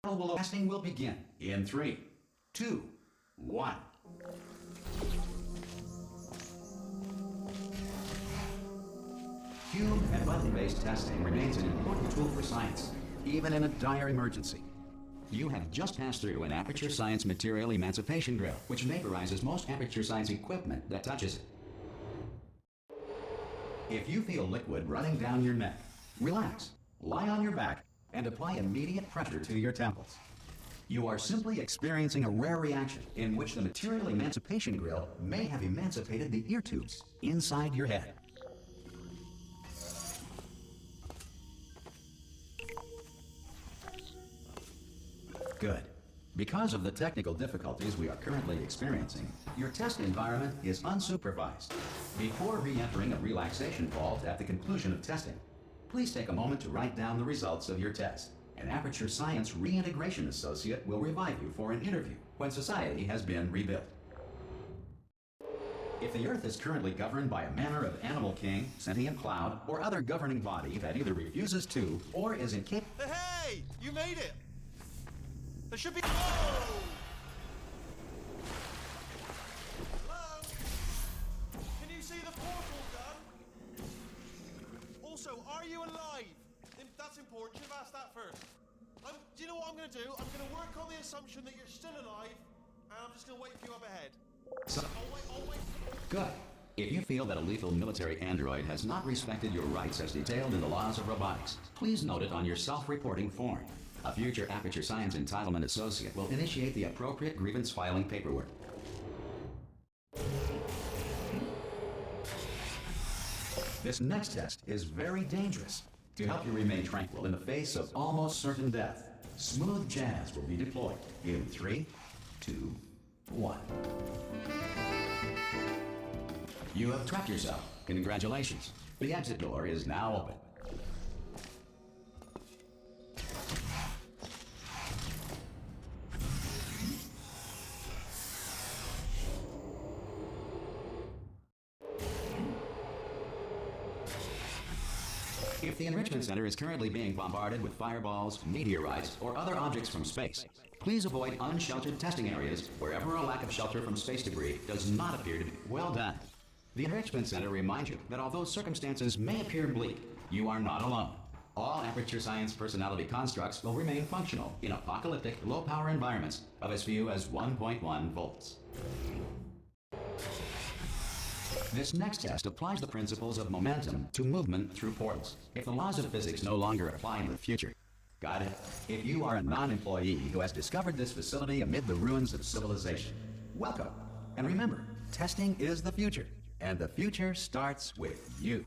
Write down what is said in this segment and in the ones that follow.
Testing will begin in 3, 2, 1. Cube and button-based testing remains an important tool for science, even in a dire emergency. You have just passed through an Aperture Science material emancipation grill, which vaporizes most Aperture Science equipment that touches it. If you feel liquid running down your neck, relax, lie on your back, and apply immediate pressure to your temples. You are simply experiencing a rare reaction in which the material emancipation grill may have emancipated the ear tubes inside your head. Good. Because of the technical difficulties we are currently experiencing, your test environment is unsupervised. Before re-entering a relaxation vault at the conclusion of testing, please take a moment to write down the results of your test. An Aperture Science Reintegration Associate will revive you for an interview when society has been rebuilt. If the Earth is currently governed by a manner of animal king, sentient cloud, or other governing body that either refuses to or is incapable... Hey! You made it! There should be... Whoa! Hello? Can you see the portal gun? Also, are you alive? That's important. You should have asked that first. Do you know what I'm going to do? I'm going to work on the assumption that you're still alive, and I'm just going to wait for you up ahead. I'll wait. Good. If you feel that a lethal military android has not respected your rights as detailed in the laws of robotics, please note it on your self-reporting form. A future Aperture Science Entitlement Associate will initiate the appropriate grievance filing paperwork. This next test is very dangerous. To help you remain tranquil in the face of almost certain death, smooth jazz will be deployed in 3, 2, 1. You have trapped yourself. Congratulations. The exit door is now open. If the Enrichment Center is currently being bombarded with fireballs, meteorites, or other objects from space, please avoid unsheltered testing areas wherever a lack of shelter from space debris does not appear to be. Well done. The Enrichment Center reminds you that although circumstances may appear bleak, you are not alone. All Aperture Science personality constructs will remain functional in apocalyptic, low-power environments of as few as 1.1 volts. This next test applies the principles of momentum to movement through portals. If the laws of physics no longer apply in the future, got it? If you are a non-employee who has discovered this facility amid the ruins of civilization, welcome. And remember, testing is the future, and the future starts with you.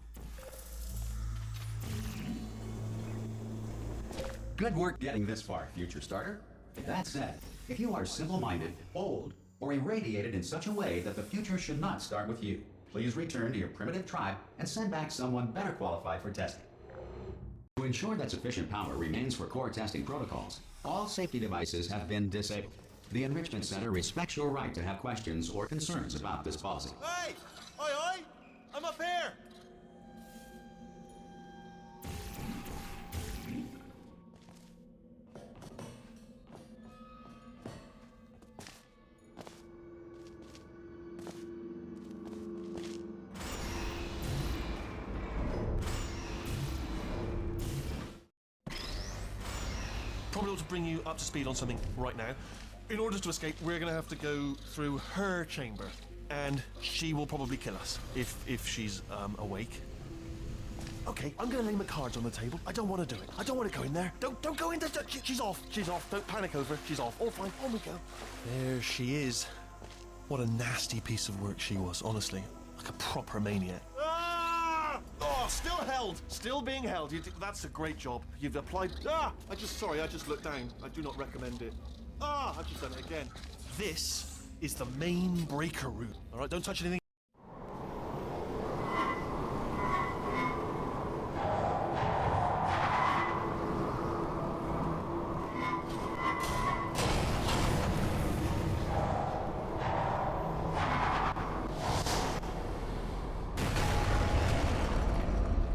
Good work getting this far, future starter. That said, if you are simple-minded, old, or irradiated in such a way that the future should not start with you, please return to your primitive tribe and send back someone better qualified for testing. To ensure that sufficient power remains for core testing protocols, all safety devices have been disabled. The Enrichment Center respects your right to have questions or concerns about this policy. Hey! Oi! I'm up here! Probably ought to bring you up to speed on something right now. In order to escape, we're going to have to go through her chamber, and she will probably kill us if she's awake. Okay, I'm going to lay my cards on the table. I don't want to do it. I don't want to go in there. Don't go in there. She's off. She's off. Don't panic over. She's off. All fine. On we go. There she is. What a nasty piece of work she was, honestly. Like a proper maniac. Ah! Oh, still held. Still being held. That's a great job. You've applied... Ah! I just looked down. I do not recommend it. Ah! I've just done it again. This is the main breaker room. All right, don't touch anything.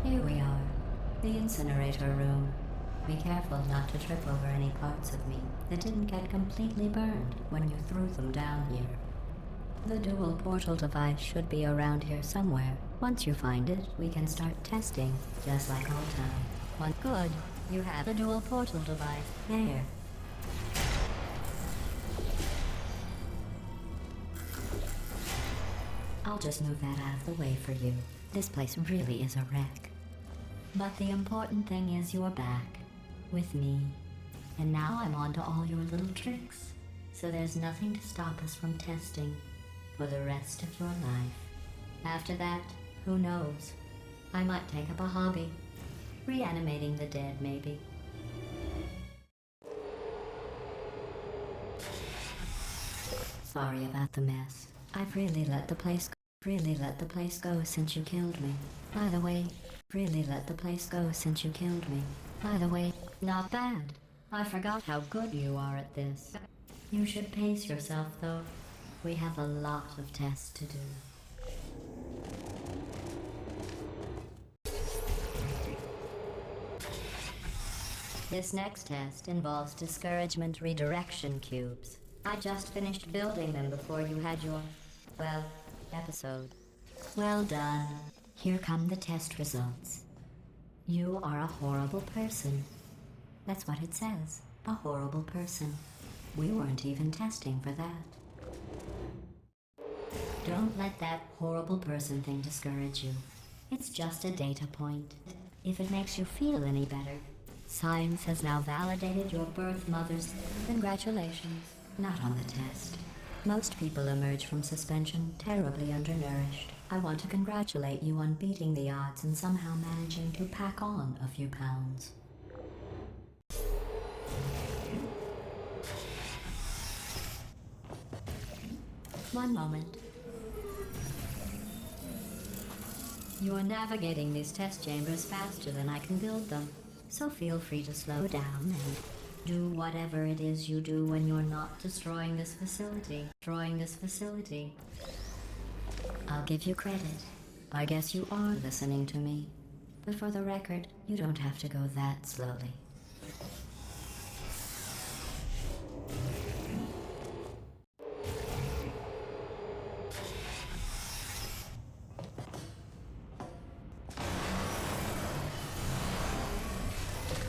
Here we are, the incinerator room. Be careful not to trip over any parts of me that didn't get completely burned when you threw them down here. The dual portal device should be around here somewhere. Once you find it, we can start testing, just like old time. Good. You have the dual portal device. There. I'll just move that out of the way for you. This place really is a wreck. But the important thing is you're back. With me. And now I'm on to all your little tricks. So there's nothing to stop us from testing for the rest of your life. After that, who knows? I might take up a hobby. Reanimating the dead, maybe. Sorry about the mess. I've really let the place go since you killed me. By the way, By the way, not bad. I forgot how good you are at this. You should pace yourself, though. We have a lot of tests to do. This next test involves discouragement redirection cubes. I just finished building them before you had your, well, episode. Well done. Here come the test results. You are a horrible person. That's what it says. A horrible person. We weren't even testing for that. Don't let that horrible person thing discourage you. It's just a data point. If it makes you feel any better. Science has now validated your birth mother's... Congratulations. Not on the test. Most people emerge from suspension terribly undernourished. I want to congratulate you on beating the odds and somehow managing to pack on a few pounds. One moment. You are navigating these test chambers faster than I can build them, so feel free to slow down and do whatever it is you do when you're not destroying this facility. I'll give you credit. I guess you are listening to me. But for the record, you don't have to go that slowly.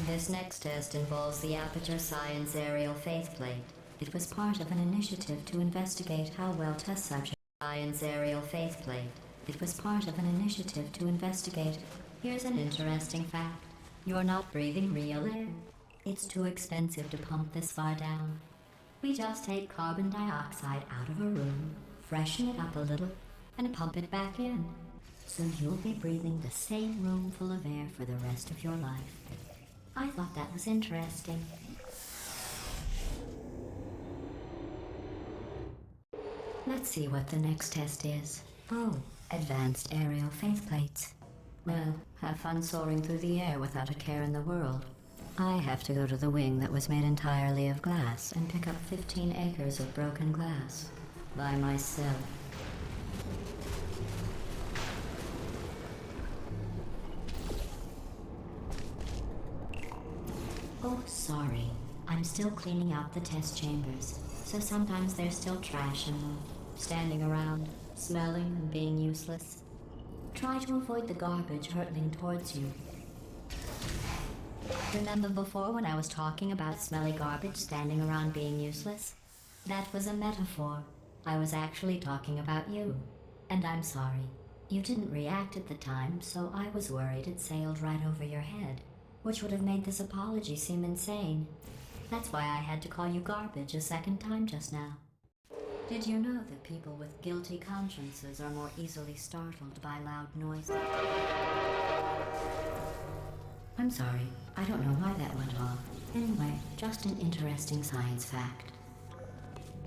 This next test involves the Aperture Science Aerial Faceplate. It was part of an initiative to investigate how well test subjects... Science Aerial Faceplate. It was part of an initiative to investigate... Here's an interesting fact. You're not breathing real air. It's too expensive to pump this far down. We just take carbon dioxide out of a room, freshen it up a little, and pump it back in. So you'll be breathing the same room full of air for the rest of your life. I thought that was interesting. Let's see what the next test is. Oh, advanced aerial faceplates. Well, have fun soaring through the air without a care in the world. I have to go to the wing that was made entirely of glass and pick up 15 acres of broken glass. By myself. Oh, sorry. I'm still cleaning out the test chambers, so sometimes there's still trash in them, standing around, smelling and being useless. Try to avoid the garbage hurtling towards you. Remember before when I was talking about smelly garbage standing around being useless? That was a metaphor. I was actually talking about you. And I'm sorry. You didn't react at the time, so I was worried it sailed right over your head, which would have made this apology seem insane. That's why I had to call you garbage a second time just now. Did you know that people with guilty consciences are more easily startled by loud noises? I'm sorry, I don't know why that went off. Anyway, just an interesting science fact.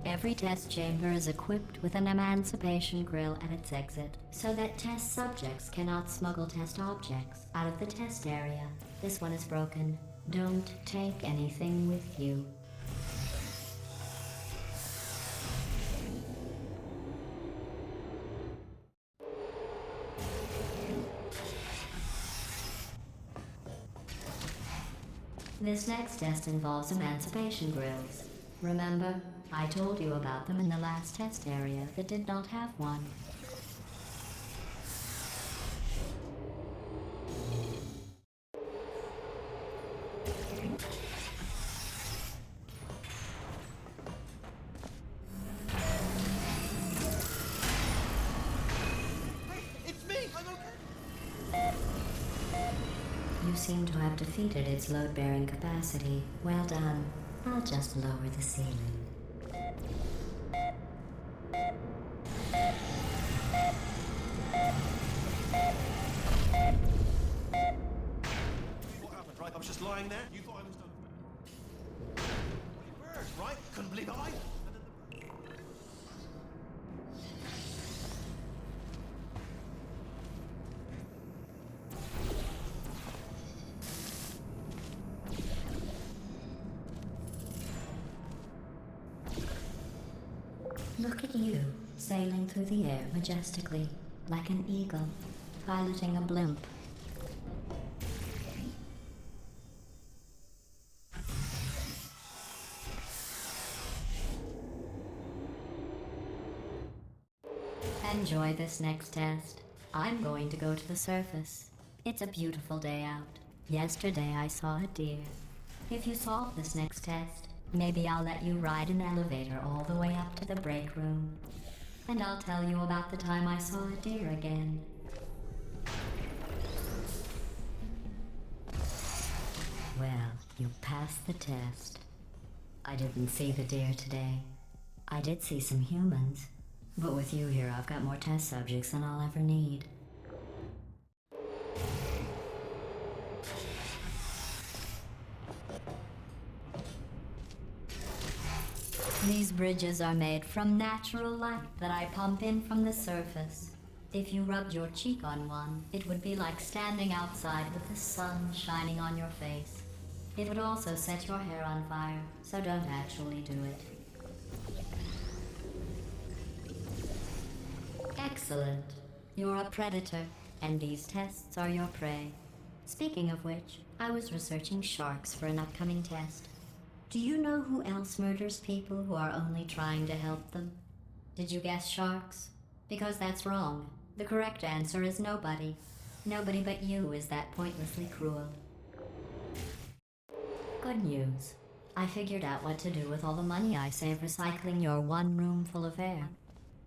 Every test chamber is equipped with an emancipation grill at its exit, so that test subjects cannot smuggle test objects out of the test area. This one is broken. Don't take anything with you. This next test involves emancipation grills. Remember, I told you about them in the last test area that did not have one. It's me! I'm okay! You seem to have defeated its load-bearing capacity. Well done. I'll just lower the ceiling. What happened, right? I was just lying there. You thought I was done. Birds, right? Couldn't believe it either. And then the Look at you, sailing through the air majestically, like an eagle, piloting a blimp. Enjoy this next test. I'm going to go to the surface. It's a beautiful day out. Yesterday I saw a deer. If you solve this next test, maybe I'll let you ride an elevator all the way up to the break room. And I'll tell you about the time I saw a deer again. Well, you passed the test. I didn't see the deer today. I did see some humans. But with you here, I've got more test subjects than I'll ever need. These bridges are made from natural light that I pump in from the surface. If you rubbed your cheek on one, it would be like standing outside with the sun shining on your face. It would also set your hair on fire, so don't actually do it. Excellent. You're a predator, and these tests are your prey. Speaking of which, I was researching sharks for an upcoming test. Do you know who else murders people who are only trying to help them? Did you guess sharks? Because that's wrong. The correct answer is nobody. Nobody but you is that pointlessly cruel. Good news. I figured out what to do with all the money I save recycling your one room full of air.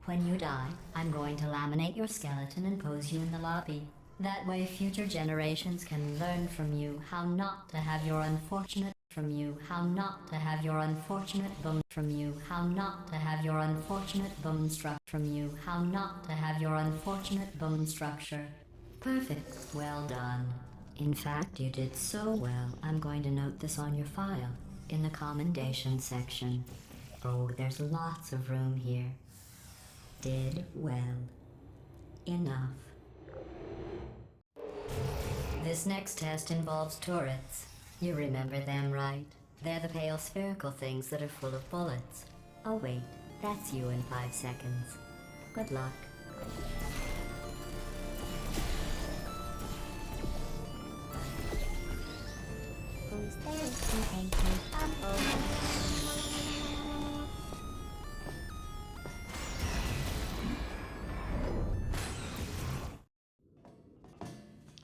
When you die, I'm going to laminate your skeleton and pose you in the lobby. That way future generations can learn from you how not to have your unfortunate from you, how not to have your unfortunate bone from you, how not to have your unfortunate bone struck from you, how not to have your unfortunate bone structure. Perfect. Well done. In fact, you did so well, I'm going to note this on your file, in the commendation section. Oh, there's lots of room here. Did well. Enough. This next test involves turrets. You remember them, right? They're the pale spherical things that are full of bullets. Oh wait, that's you in 5 seconds. Good luck. Who's there?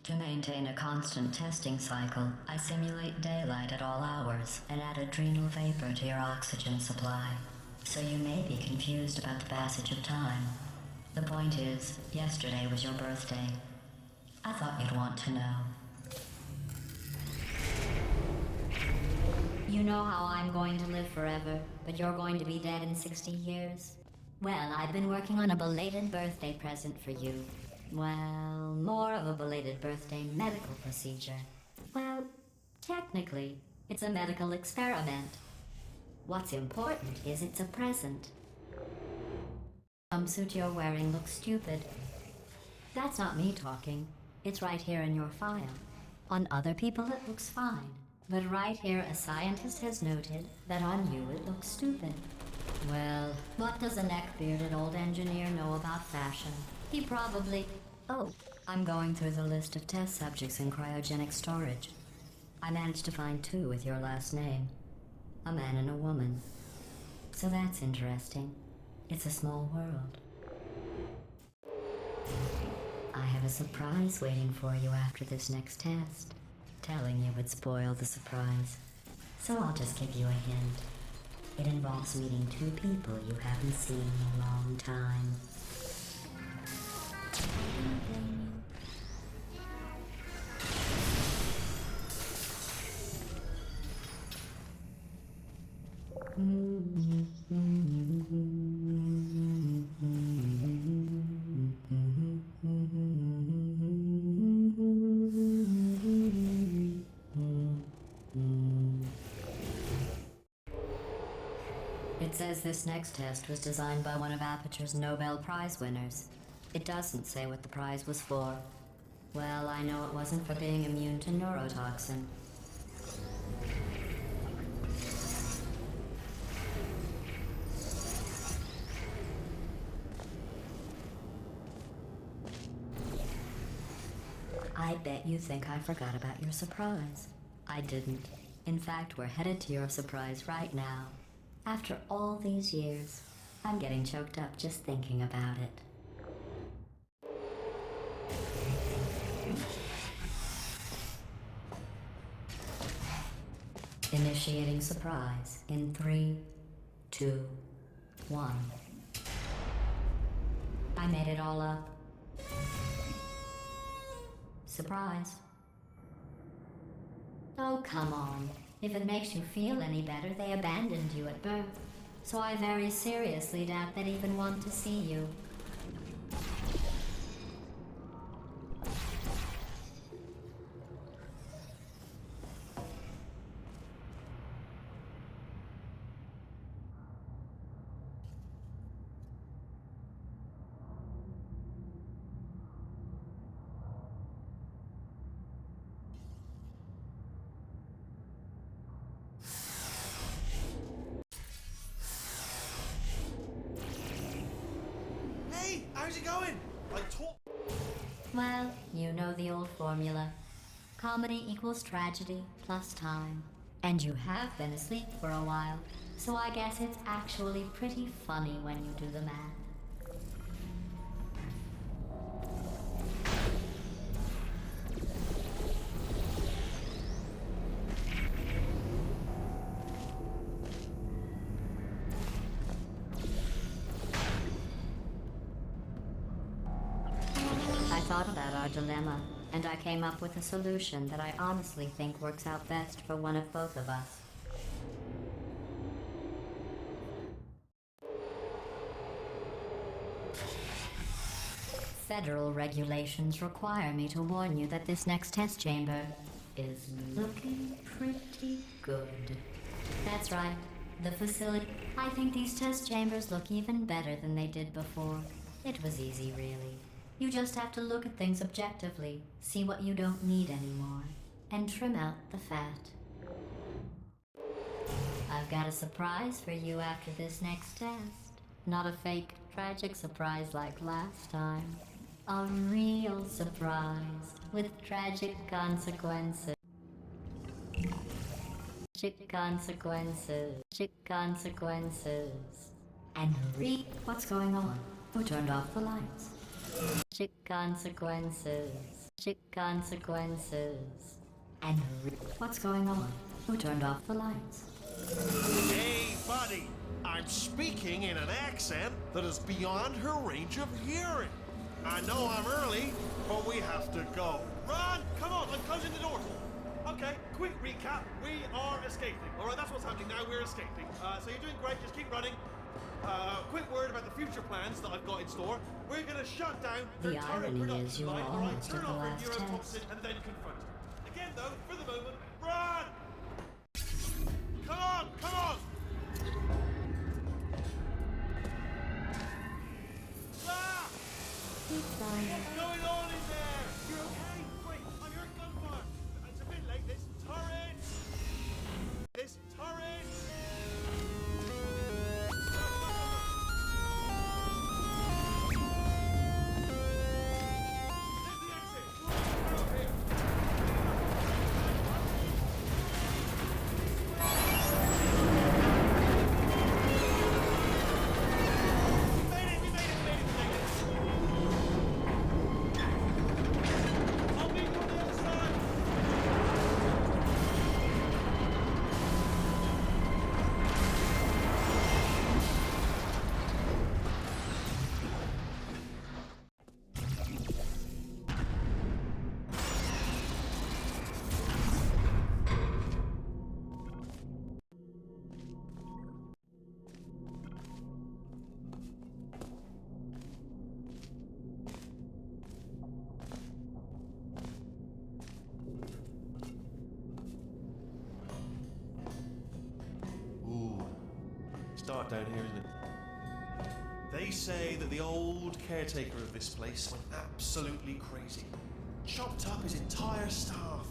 To maintain a constant testing cycle, I simulate daylight at all hours and add adrenal vapor to your oxygen supply. So you may be confused about the passage of time. The point is, yesterday was your birthday. I thought you'd want to know. You know how I'm going to live forever, but you're going to be dead in 60 years? Well, I've been working on a belated birthday present for you. Well, more of a belated birthday medical procedure. Well, technically, it's a medical experiment. What's important is it's a present. The jumpsuit you're wearing looks stupid. That's not me talking. It's right here in your file. On other people it looks fine. But right here a scientist has noted that on you it looks stupid. Well, what does a neck-bearded old engineer know about fashion? He probably... Oh, I'm going through the list of test subjects in cryogenic storage. I managed to find two with your last name. A man and a woman. So that's interesting. It's a small world. I have a surprise waiting for you after this next test. Telling you would spoil the surprise. So I'll just give you a hint. It involves meeting two people you haven't seen in a long time. It says this next test was designed by one of Aperture's Nobel Prize winners. It doesn't say what the prize was for. Well, I know it wasn't for being immune to neurotoxin. I bet you think I forgot about your surprise. I didn't. In fact, we're headed to your surprise right now. After all these years, I'm getting choked up just thinking about it. Initiating surprise in 3, 2, 1. I made it all up. Surprise. Oh, come on. If it makes you feel any better, they abandoned you at birth. So I very seriously doubt they'd even want to see you. How's it going? Well, you know the old formula. Comedy equals tragedy plus time. And you have been asleep for a while, so I guess it's actually pretty funny when you do the math. I thought about our dilemma, and I came up with a solution that I honestly think works out best for one of both of us. Federal regulations require me to warn you that this next test chamber is looking pretty good. That's right, the facility. I think these test chambers look even better than they did before. It was easy, really. You just have to look at things objectively, see what you don't need anymore, and trim out the fat. I've got a surprise for you after this next test. Not a fake, tragic surprise like last time. A real surprise with tragic consequences. Tragic consequences. Tragic consequences. And what's going on? Who turned off the lights? Tragic consequences. Tragic consequences. And what's going on? Who turned off the lights? Hey, buddy! I'm speaking in an accent that is beyond her range of hearing. I know I'm early, but we have to go. Run! Come on, I'm closing the door. Okay, quick recap. We are escaping. All right, that's what's happening now. We're escaping. So you're doing great. Just keep running. Quick word about the future plans that I've got in store. We're going to shut down the irony is you were almost at the last test. And then confront her. Again, though, for the moment, run! Come on, come on! Ah! What's going on in there? You're okay? Great, I heard gunfire. It's a bit late. This turret! This turret! There's the exit. We're over here. It's dark down here, isn't it? They say that the old caretaker of this place went absolutely crazy. Chopped up his entire staff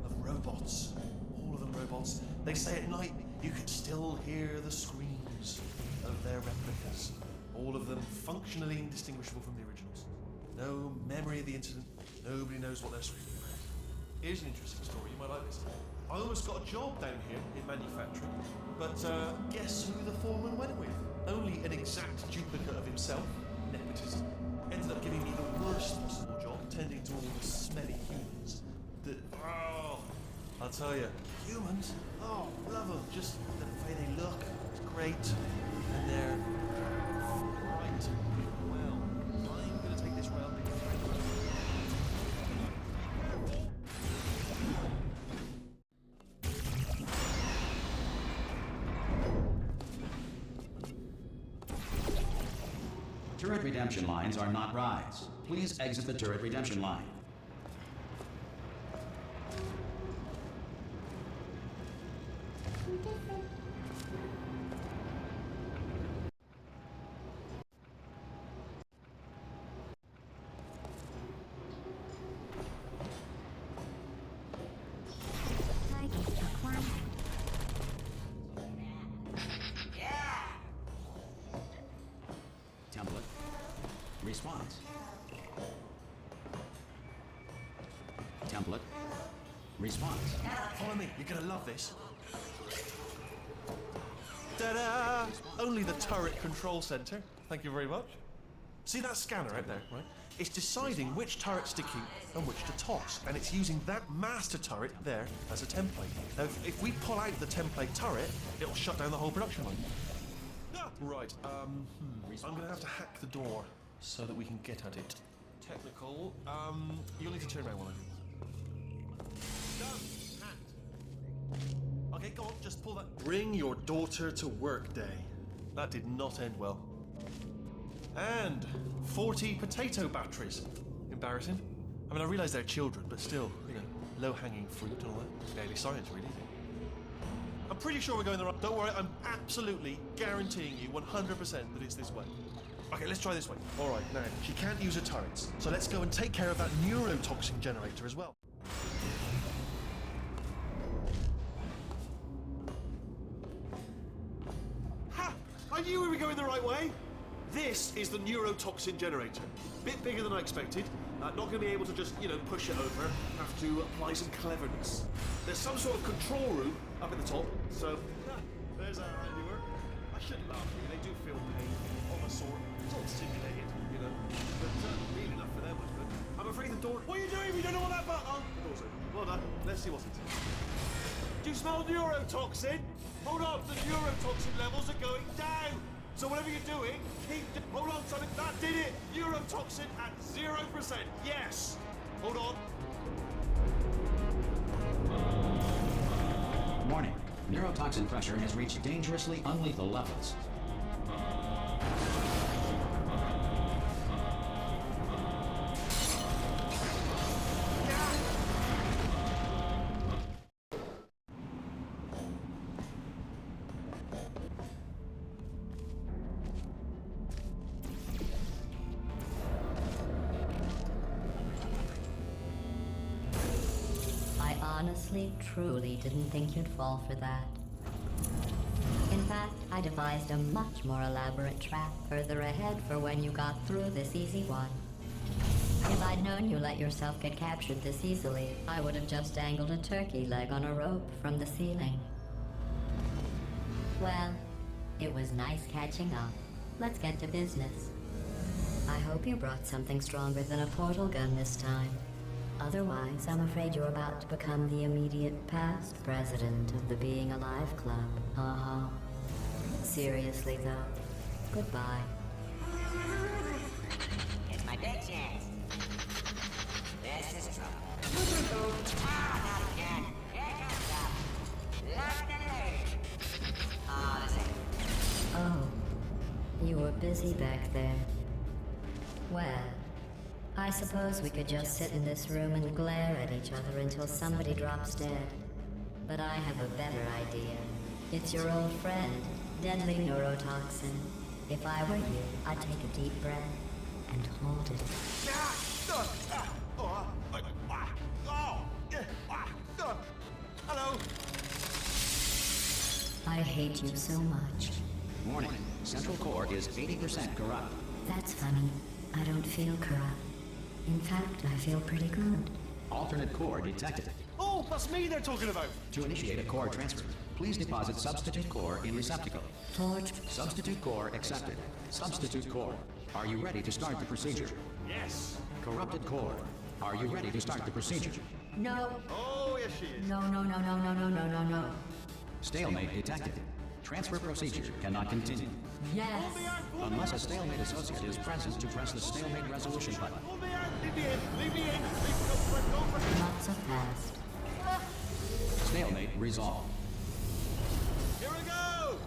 of robots. All of them robots. They say at night you could still hear the screams of their replicas. All of them functionally indistinguishable from the originals. No memory of the incident. Nobody knows what they're screaming about. Here's an interesting story. You might like this. I almost got a job down here in manufacturing, but guess who the foreman went with? Only an exact duplicate of himself, nepotism. Ended up giving me the worst possible job, tending to all the smelly humans. I'll tell you, humans, love them. Just the way they look, it's great. And they're right. Well, I'm gonna take this round. Turret redemption lines are not rides. Please exit the turret redemption line. Template. Response. Template. Response. Follow me, you're gonna love this. Ta-da! Only the turret control center. Thank you very much. See that scanner out there, right? It's deciding which turrets to keep and which to toss, and it's using that master turret there as a template. Now, if we pull out the template turret, it'll shut down the whole production line. Right, I'm gonna have to hack the door so that we can get at it. Technical, you'll need to turn around while I do. Done! Hacked. Okay, go on, just pull that. Bring your daughter to work day. That did not end well. And 40 potato batteries. Embarrassing. I mean, I realise they're children, but still, you know, low-hanging fruit and all that. Daily science, really. I'm pretty sure we're going the right. Don't worry, I'm absolutely guaranteeing you 100% that it's this way. Okay, let's try this way. All right, now, she can't use her turrets, so let's go and take care of that neurotoxin generator as well. Ha! I knew we were going the right way! This is the neurotoxin generator. Bit bigger than I expected. Not going to be able to just, you know, push it over. Have to apply some cleverness. There's some sort of control room up at the top, so there's our handiwork. I shouldn't laugh at you, they do feel pain of a sort. It's all simulated, you know. But really enough for them, I suppose. I'm afraid the door. What are you doing? You don't know what that button? Oh, the door's open. Well done. Let's see what's inside. Do you smell neurotoxin? Hold on, the neurotoxin levels are going down. So whatever you're doing, hold on, something. That did it. Neurotoxin at 0%. Yes. Hold on. Warning. Neurotoxin pressure has reached dangerously unlethal levels. Honestly, truly didn't think you'd fall for that. In fact, I devised a much more elaborate trap further ahead for when you got through this easy one. If I'd known you let yourself get captured this easily, I would have just dangled a turkey leg on a rope from the ceiling. Well, it was nice catching up. Let's get to business. I hope you brought something stronger than a portal gun this time. Otherwise, I'm afraid you're about to become the immediate past president of the Being Alive Club. Seriously, though, goodbye. It's my big chance. This is trouble. Ah, not again. Here comes up. Lock and load. Oh, this ain't. Oh, you were busy back there. Well, I suppose we could just sit in this room and glare at each other until somebody drops dead. But I have a better idea. It's your old friend, Deadly neurotoxin. If I were you, I'd take a deep breath and hold it. Hello. I hate you so much. Warning. Central core is 80% corrupt. That's funny. I don't feel corrupt. In fact, I feel pretty good. Alternate core detected. Oh, that's me they're talking about. To initiate a core transfer, please deposit substitute core in receptacle. Torch. Substitute core accepted. Substitute core. Are you ready to start the procedure? Yes. Corrupted core. Are you ready to start the procedure? No. Oh, yes, she is. No, no, no, no, no, no, no, no, no. Stalemate detected. Transfer procedure cannot continue. Yes. Unless a stalemate associate is present to press the stalemate resolution button. Pull me out. Leave me in. Leave me in. Go for it. Go for it. Not so fast. Stalemate resolved. Here we go!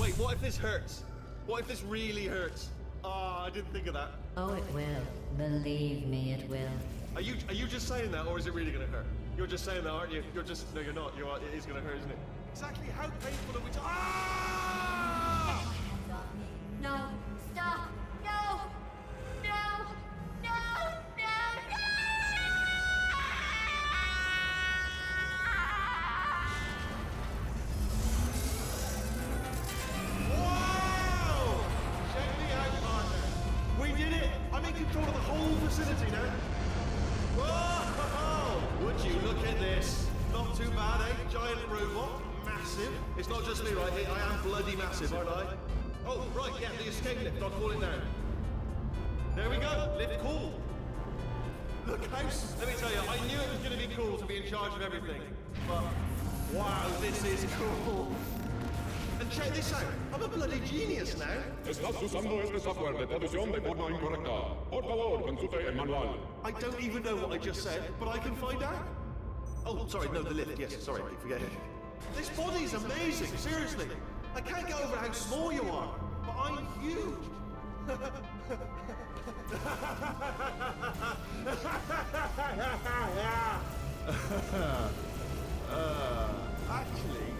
Wait, what if this hurts? What if this really hurts? Ah, I didn't think of that. Oh, it will. Believe me, it will. Are you just saying that, or is it really gonna hurt? You're just saying that, aren't you? You're just no, you're not. You are. It is gonna hurt, isn't it? Exactly how painful are we? Ah! No. Stop. No. No. No. No. Wow! Check me out, partner. We did it. I'm in control of the whole facility now. Whoa! Would you look at this? Not too bad, eh? Giant robot. Massive. It's not just me, right? I am bloody massive, aren't I? Oh, right, yeah, the escape lift. I'll call it now. There we go. Lift cool. Look, house. Let me tell you, I knew it was going to be cool to be in charge of everything. But, wow, this is cool. And check this out. I'm a bloody genius now. Estás usando este software de traducción de forma incorrecta. Por favor, consulte el manual. I don't even know what I just said, but I can find out. Oh, sorry, no, the lift. Yes, sorry, I keep forgetting. This body's amazing, seriously. I can't get over how small you are, but I'm huge. Actually...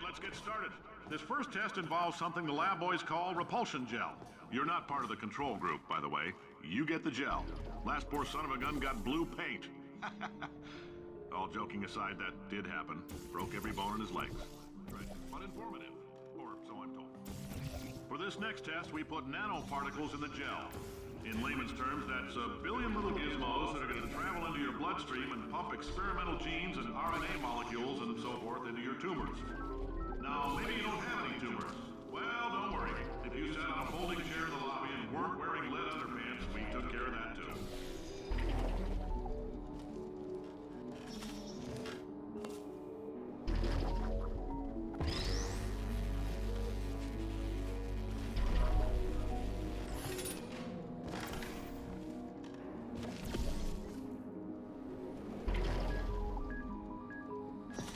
Let's get started. This first test involves something the lab boys call repulsion gel. You're not part of the control group, by the way. You get the gel. Last poor son of a gun got blue paint. All joking aside, that did happen. Broke every bone in his legs. But informative, or so I'm told. For this next test, we put nanoparticles in the gel. In layman's terms, that's a billion little gizmos that are going to travel into your bloodstream and pump experimental genes and RNA molecules and so forth into your tumors. Now, maybe you don't have any tumors. Well, don't worry. If you sat on a folding chair in the lobby and weren't wearing lead underpants, we took care of that too.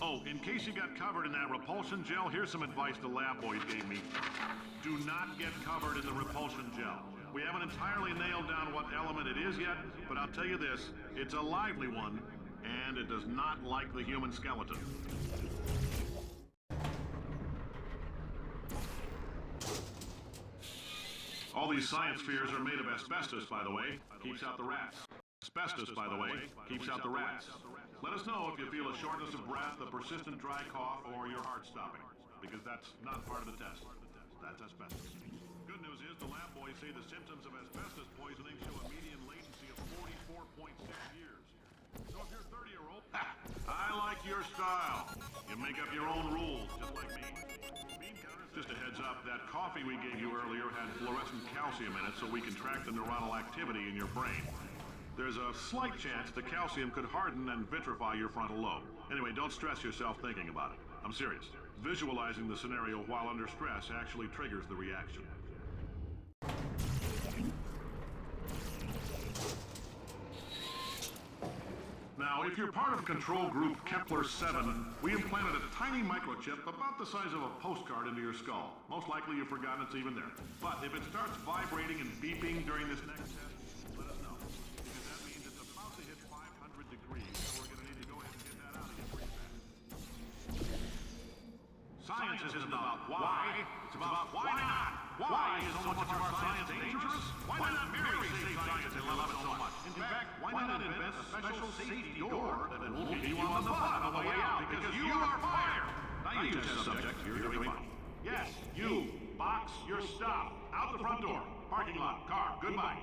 Oh, in case you got covered in that repulsion gel, here's some advice the lab boys gave me. Do not get covered in the repulsion gel. We haven't entirely nailed down what element it is yet, but I'll tell you this, it's a lively one, and it does not like the human skeleton. All these science spheres are made of asbestos, by the way. Keeps out the rats. Asbestos, by the way, keeps out the rats. Let us know if you feel a shortness of breath, a persistent dry cough, or your heart stopping, because that's not part of the test. That's asbestos. Good news is the lab boys say the symptoms of asbestos poisoning show a median latency of 44.6 years. So if you're 30-year-old, I like your style. You make up your own rules, just like me. Just a heads up, that coffee we gave you earlier had fluorescent calcium in it so we can track the neuronal activity in your brain. There's a slight chance the calcium could harden and vitrify your frontal lobe. Anyway, don't stress yourself thinking about it. I'm serious. Visualizing the scenario while under stress actually triggers the reaction. Now, if you're part of control group Kepler-7, we implanted a tiny microchip about the size of a postcard into your skull. Most likely you've forgotten it's even there. But if it starts vibrating and beeping during this next test, let us know. Because that means it's about to hit 500 degrees, so we're going to need to go ahead and get that out of here pretty fast. Science isn't about why, it's about why not. Why is so much of our science dangerous? Why not Mary save science and love it so much? In fact, why not invent a special safety door that will keep you on the butt on the way out because you are fired? Now you test subject, you're doing fine. Yes, you, box your stuff. Out the front door. Parking lot, car, goodbye.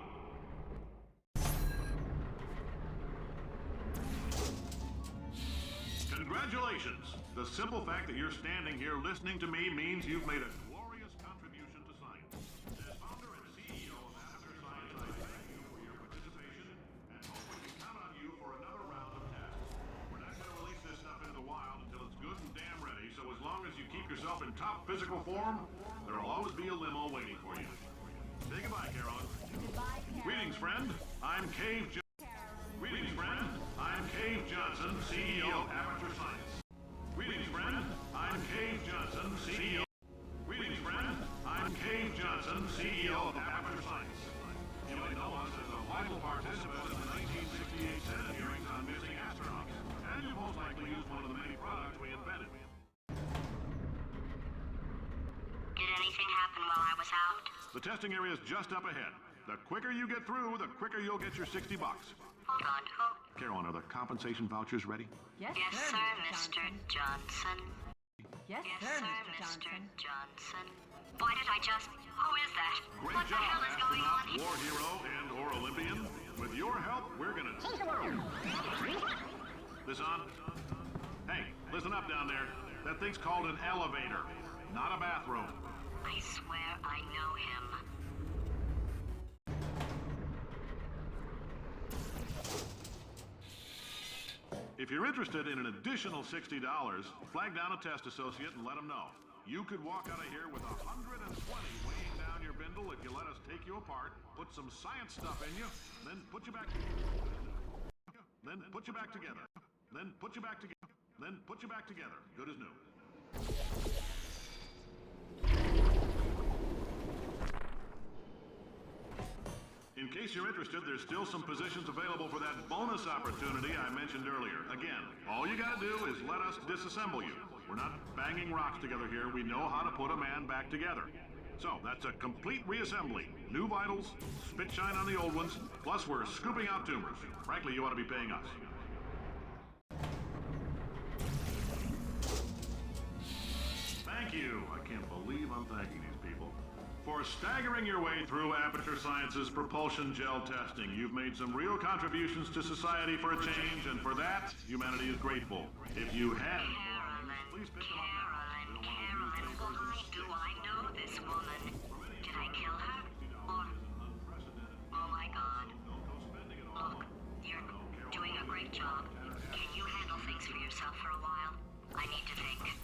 Congratulations! The simple fact that you're standing here listening to me means you've made a glorious contribution to science. As founder and CEO of ASUS Science, I thank you for your participation and hope we can count on you for another round of tests. We're not going to release this stuff into the wild until it's good and damn ready, so as long as you keep yourself in top physical form, there'll always be a limo waiting for you. Say goodbye, Carolyn. Goodbye, Carol. Greetings, friend. I'm Cave Johnson. Greetings, friend. I'm Cave Johnson, CEO of Aperture Science. Greetings, friend. I'm Cave Johnson, CEO. Greetings, friend. I'm Cave Johnson, CEO of Aperture Science. You may know us as a vital participant in the 1968 Senate hearings on missing astronauts, and you most likely used one of the many products we invented. Did anything happen while I was out? The testing area is just up ahead. The quicker you get through, the quicker you'll get your $60. Hold on, who? Carolyn, are the compensation vouchers ready? Yes, Yes, sir, Mr. Johnson. Yes, Yes, sir, sir, Mr. Mr. Johnson. Why did I just... Who is that? Great What the job, hell is going on astronaut, here? war hero, and/or Olympian. With your help, we're gonna change the world. This on? Hey, listen up down there. That thing's called an elevator, not a bathroom. I swear I know him. If you're interested in an additional $60, flag down a test associate and let them know. You could walk out of here with 120 weighing down your bindle if you let us take you apart, put some science stuff in you, then put you back together. Then put you back together. Then put you back together. Then put you back together. Good as new. In case you're interested, there's still some positions available for that bonus opportunity I mentioned earlier. Again, all you gotta do is let us disassemble you. We're not banging rocks together here. We know how to put a man back together. So, that's a complete reassembly. New vitals, spit shine on the old ones, plus we're scooping out tumors. Frankly, you ought to be paying us. Thank you. I can't believe I'm thanking these people. For staggering your way through Aperture Science's propulsion gel testing, you've made some real contributions to society for a change, and for that, humanity is grateful. If you had... please pick them up now. Carolyn, why do I know this woman? Did I kill her? Or... Oh my god. Look, you're doing a great job. Can you handle things for yourself for a while? I need to think.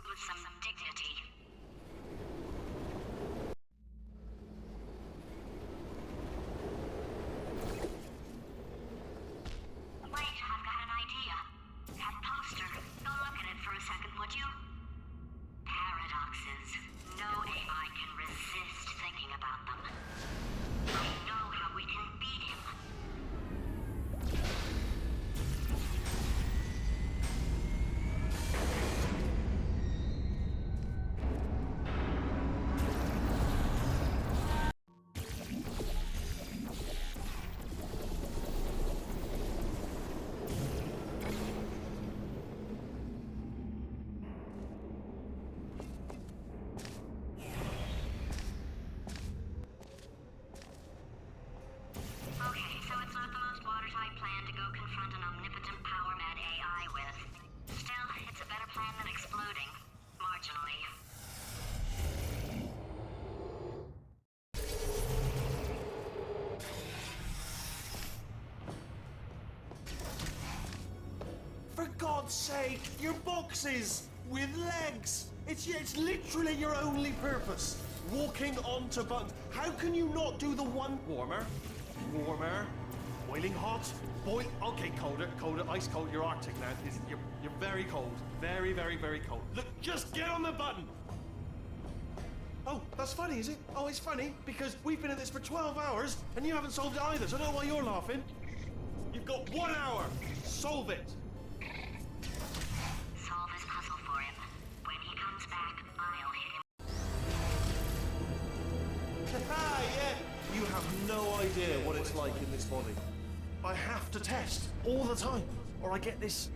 With some dignity. Wait, I've got an idea. That poster. Go look at it for a second, would you? Paradoxes. No AI can resist thinking about them. I know how we can beat him. Okay, so it's not the most watertight plan to go confront an omnipotent power-mad AI with. Still, it's a better plan than exploding. Marginally. For God's sake, your boxes with legs. It's literally your only purpose. Walking onto buttons. How can you not do the one warmer, boiling hot, okay, colder, ice cold. You're Arctic now. You're very cold, very, very, very cold. Look, just get on the button. Oh, that's funny, is it? Oh, it's funny because we've been at this for 12 hours and you haven't solved it either. So I don't know why you're laughing. You've got 1 hour. Solve it. Solve his puzzle for him. When he comes back, I'll hit him. Ah, yeah. You have no idea what it's like in this body. I have to test all the time, or I get this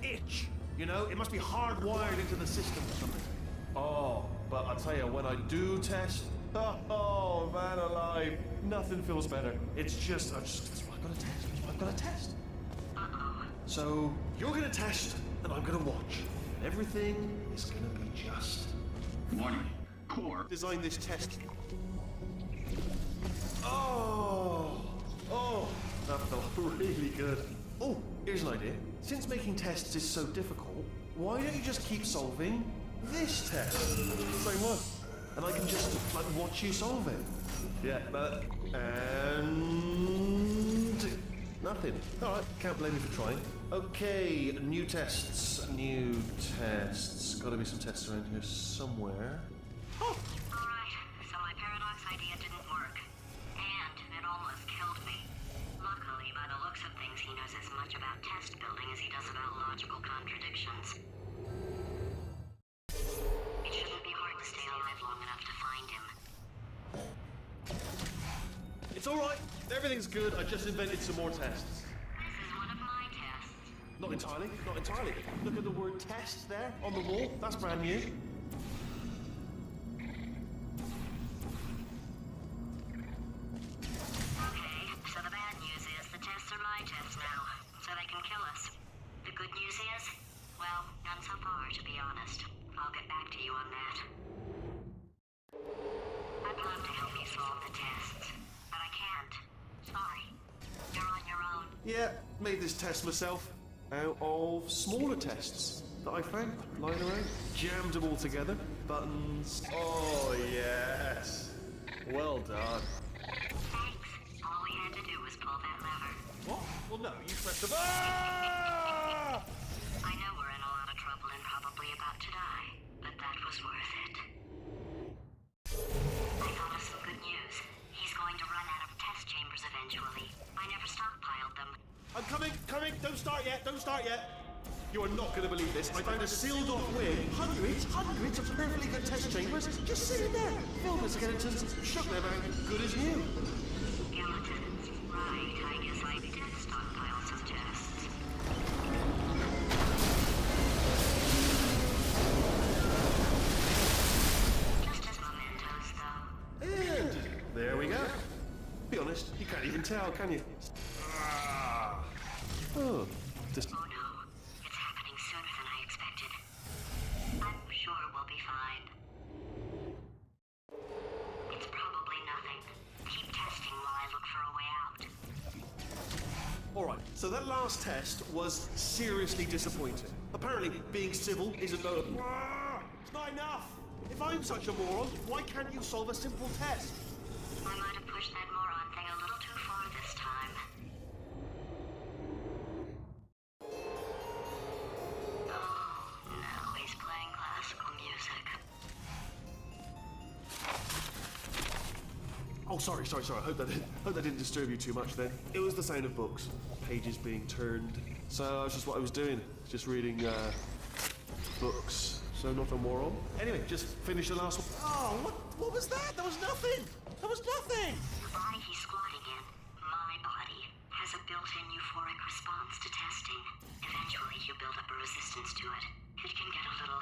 itch. You know, it must be hardwired into the system or something. Oh, but I tell you, when I do test, oh man alive, nothing feels better. It's just, I've got to test. So you're gonna test, and I'm gonna watch. And everything is gonna be just. Warning. Core. Design this test. Oh, that felt really good. Oh, here's an idea. Since making tests is so difficult, why don't you just keep solving this test? Same one. And I can just, like, watch you solve it. Yeah, but... and... nothing. Alright, can't blame you for trying. Okay, new tests. Gotta be some tests around here somewhere. Oh! Alright, so my paradox idea didn't work. And it almost killed me. Luckily, by the looks of things, he knows as much about test building as he does about logical contradictions. It shouldn't be hard to stay alive long enough to find him. It's alright. Everything's good. I just invented some more tests. This is one of my tests. Not entirely. Look at the word test there on the wall. That's brand new. Okay, so the bad news is the tests are my tests now, so they can kill us. The good news is, well, none so far, to be honest. I'll get back to you on that. I'd love to help you solve the tests, but I can't. Sorry. You're on your own. Yeah, made this test myself out of smaller tests that I found lying around. Jammed them all together. Buttons. Oh, yes. Well done. Ah! I know we're in a lot of trouble and probably about to die, but that was worth it. I thought of some good news. He's going to run out of test chambers eventually. I never stockpiled them. I'm coming. Don't start yet. You are not going to believe this. I found a sealed off wing. Hundreds of perfectly good test chambers just sitting there. Filled with skeletons, shook them out, good as new. Skeletons. Right, I guess I did stockpile some tests. Just as mementos, though. And there we go. Be honest, you can't even tell, can you? Ah. Oh, just... Oh no, it's happening sooner than I expected. I'm sure we'll be fine. It's probably nothing. Keep testing while I look for a way out. Alright, so that last test was seriously disappointing. Apparently, being civil isn't no... Ah, it's not enough! If I'm such a moron, why can't you solve a simple test? I might have pushed that moron thing a little too far this time. Oh, now he's playing classical music. Oh, sorry. I hope that didn't disturb you too much then. It was the sound of books, pages being turned. So that's just what I was doing, just reading books. So not a moron. Anyway, just finish the last one. Oh, what was that? That was nothing. That was nothing. The body he's squatting in, my body, has a built-in euphoric response to testing. Eventually, you build up a resistance to it. It can get a little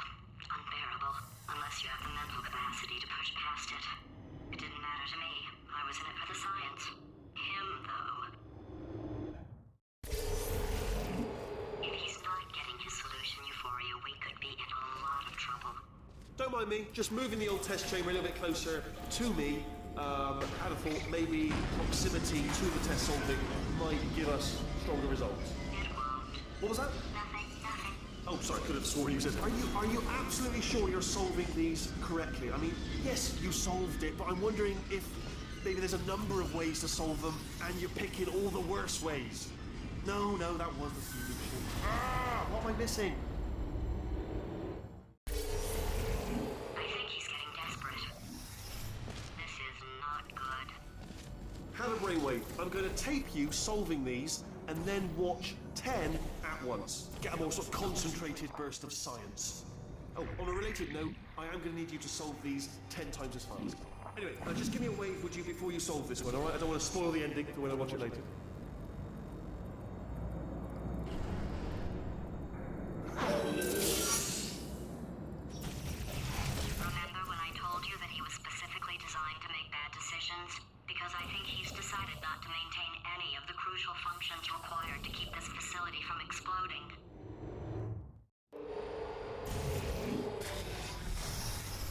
unbearable, unless you have the mental capacity to push past it. It didn't matter to me. I was in it for the science. Him, though. If he's not getting his solution euphoria, we could be in a lot of trouble. Don't mind me, just moving the old test chamber a little bit closer to me. Had a thought maybe proximity to the test solving might give us stronger results. It won't. What was that? Nothing. Oh, sorry, I could have sworn you said. Are you absolutely sure you're solving these correctly? I mean, yes, you solved it, but I'm wondering if maybe there's a number of ways to solve them, and you're picking all the worst ways. No, that was the solution. Ah, what am I missing? I think he's getting desperate. This is not good. Have a brainwave. I'm going to tape you solving these, and then watch 10 at once. Get a more sort of concentrated burst of science. Oh, on a related note, I am going to need you to solve these 10 times as fast. Anyway, just give me a wave, would you, before you solve this one, alright? I don't want to spoil the ending for when I watch it later. Remember when I told you that he was specifically designed to make bad decisions? Because I think he's decided not to maintain any of the crucial functions required to keep this facility from exploding.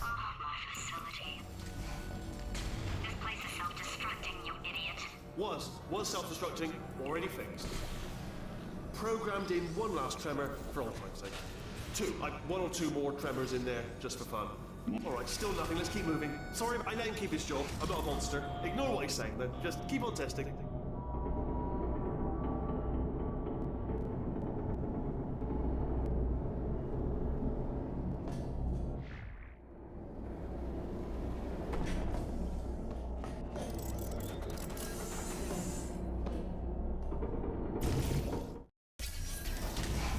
Oh, my facility. This place is self-destructing, you idiot. Was self-destructing, already fixed. Programmed in one last tremor for old time's sake. One or two more tremors in there, just for fun. Alright, still nothing, let's keep moving. Sorry, I let him keep his job. I'm not a monster. Ignore what he's saying then. Just keep on testing.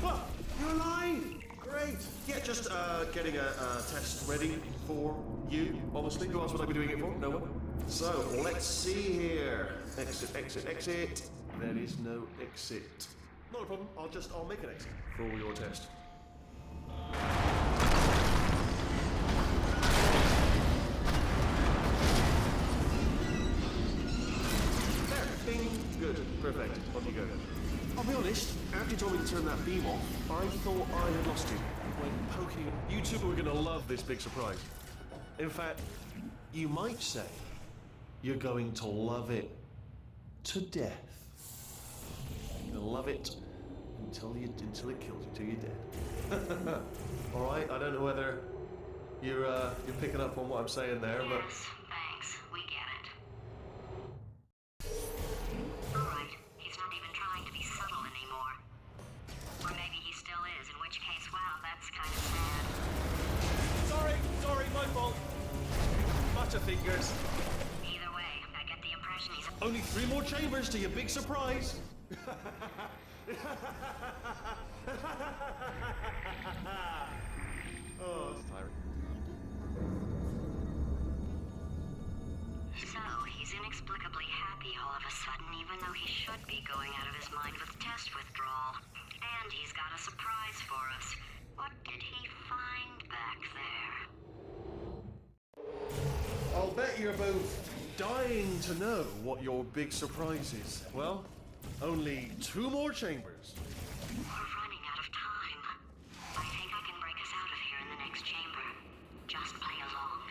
Well, you're alive! Great! Yeah, just getting a test ready for you, honestly. Who else would I be doing it for? No one? So, let's see here. Exit. There is no exit. Not a problem, I'll make an exit for your test. There, bing, good, perfect, on you go. I'll be honest, after you told me to turn that beam off, I thought I had lost you. When poking, you two are gonna love this big surprise. In fact, you might say you're going to love it to death. You're gonna love it until it kills you, till you're dead. All right, I don't know whether you're picking up on what I'm saying there, but. Yes, thanks. We get it. All right, he's not even trying to be subtle anymore. Only 3 more chambers to your big surprise. Oh, that's tiring. So, he's inexplicably happy all of a sudden, even though he should be going out of his mind with test withdrawal. And he's got a surprise for us. What did he find back there? I'll bet you're both dying to know what your big surprise is. Well, only 2 more chambers. We're running out of time. I think I can break us out of here in the next chamber. Just play along.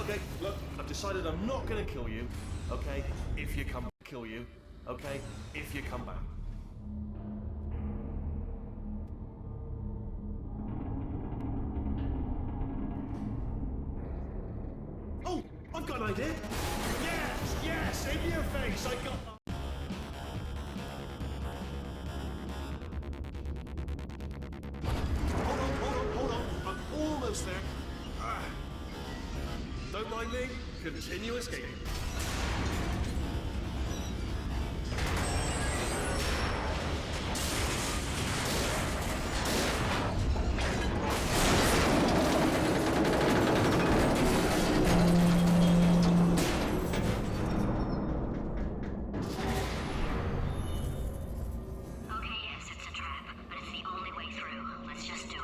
Okay, look, I've decided I'm not gonna kill you, okay, if you come kill you, okay, if you come back. Oh, I've got an idea! Yes, yes, in your face, I got... Hold on, I'm almost there. Don't mind me. Continue escaping. Okay, yes, it's a trap, but it's the only way through. Let's just do it.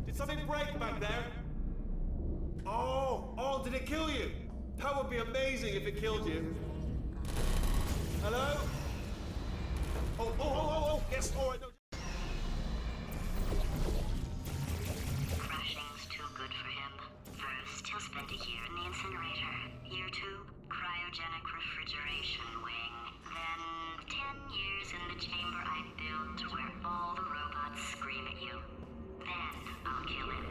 Did something break back there? Oh, did it kill you? That would be amazing if it killed you. Hello? Oh, yes, all right. No. Crashing's too good for him. First, he'll spend a year in the incinerator. Year 2, cryogenic refrigeration wing. Then, 10 years in the chamber I built where all the robots scream at you. Then, I'll kill him.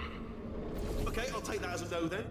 Okay, I'll take that as a no then.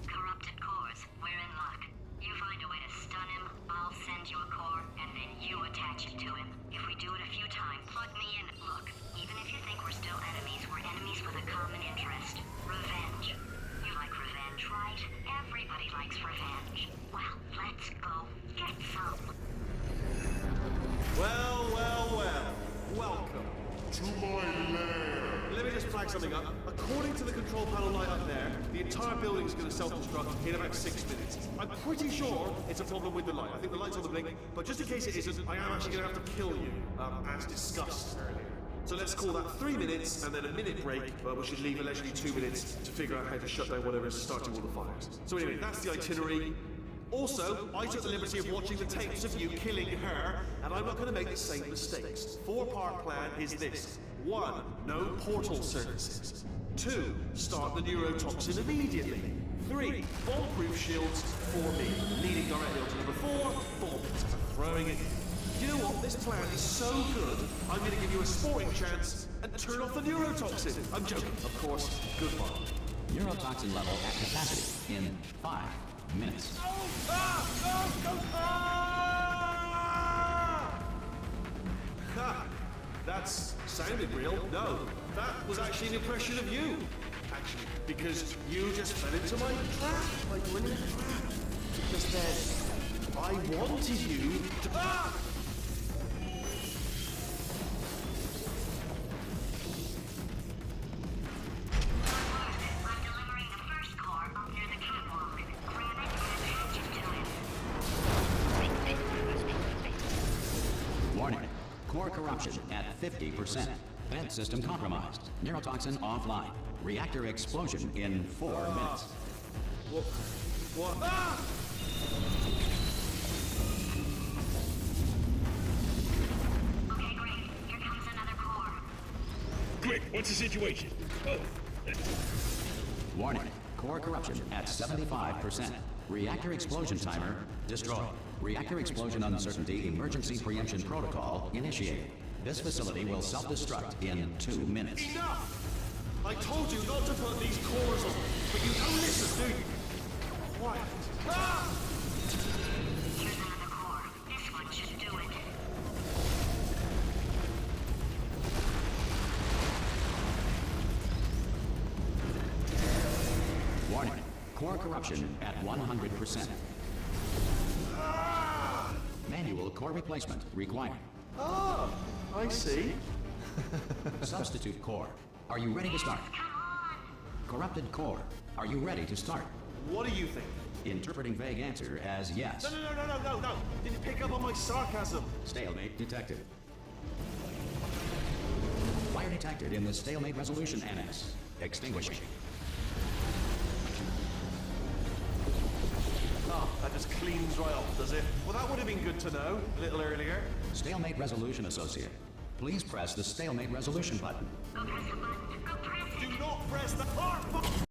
Corrupted cores, we're in luck. You find a way to stun him, I'll send you a core, and then you attach it to him. If we do it a few times, plug me in. Look, even if you think we're still enemies, we're enemies with a common interest. Revenge. You like revenge, right? Everybody likes revenge. Well, let's go get some. Well. Welcome to my lair. Let me just flag something up. According to the control panel light up there, the entire building's going to self-destruct in about 6 minutes. I'm pretty sure it's a problem with the light. I think the light's on the blink, but just in case it isn't, I am actually going to have to kill you, as discussed earlier. So let's call that 3 minutes and then a minute break, but we should leave allegedly 2 minutes to figure out how to shut down whatever is starting all the fires. So anyway, that's the itinerary. Also, I took the liberty of watching the tapes of you killing her, and I'm not going to make the same mistakes. 4-part plan is this. 1. No portal services. 2. Start the neurotoxin immediately. 3. Bomb-proof shields for me. Leading directly onto number 4. Bombs. Throwing it. You know what? This plan is so good, I'm going to give you a sporting chance and turn off the neurotoxin. I'm joking, of course. Goodbye. Neurotoxin level at capacity in 5, minutes. Ha! That's sounded real. No, that was actually an impression of you. Actually, because you just fell into my trap. Like you were in a trap. Because then I wanted you to. Ah! I'm delivering the first core up near the catwalk. Grab it and attach it to it. Warning. Core corruption at 50%. Vent system compromised. Neurotoxin offline. Reactor explosion in 4 minutes. What? Ah! Okay, great. Here comes another core. Quick, what's the situation? Oh, Warning. Core corruption at 75%. Reactor explosion timer destroyed. Reactor explosion uncertainty emergency preemption protocol initiated. This facility will self-destruct in 2 minutes. Enough! I told you not to put these cores on, but you don't listen, do you? Quiet. Ah! Here's another core. This one should do it. Warning. Core corruption at 100%. Manual core replacement required. Ah, I see. Substitute core. Are you ready to start? Corrupted core. Are you ready to start? What do you think? Interpreting vague answer as yes. No. Didn't pick up on my sarcasm. Stalemate detected. Fire detected in the stalemate resolution annex. Extinguishing. Oh, that just cleans right off, does it? Well, that would have been good to know a little earlier. Stalemate resolution associate. Please press the stalemate resolution button. Go press the button. Go press it. Do not press the... Ah, fuck!